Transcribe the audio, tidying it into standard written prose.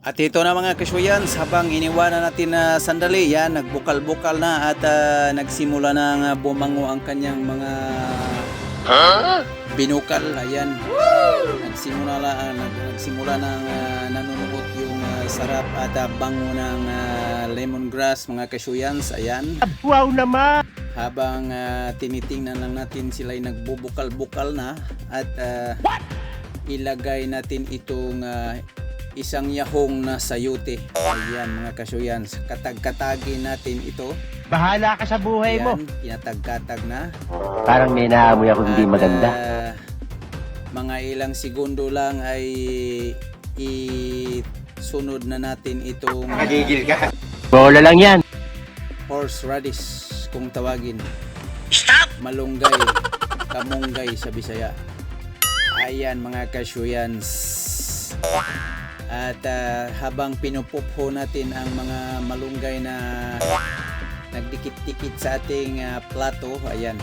At ito na mga kasyuyans, habang iniwanan natin na sandali, yan, nagbukal-bukal na at nagsimula na bumango ang kanyang mga binukal. Ayan, nagsimula na nanunuot yung sarap at bango ng lemongrass mga kasyuyans. Ayan. Wow naman! Habang tinitingnan lang natin sila'y nagbubukal-bukal na at ilagay natin itong isang yahong na sayute. Ayan mga kasyuyans, katag-katagin natin ito. Bahala ka sa buhay mo. Ayan, kinatag-katag na. Parang may naamoy ako hindi maganda. Mga ilang segundo lang ay isunod na natin itong Magigil ka. Bola lang yan. horseradish kung tawagin. Stop! Malunggay, kamunggay sa Bisaya. Ayan mga kasyuyans. At habang pinupupho natin ang mga malunggay na nagdikit-dikit sa ating plato, ayan.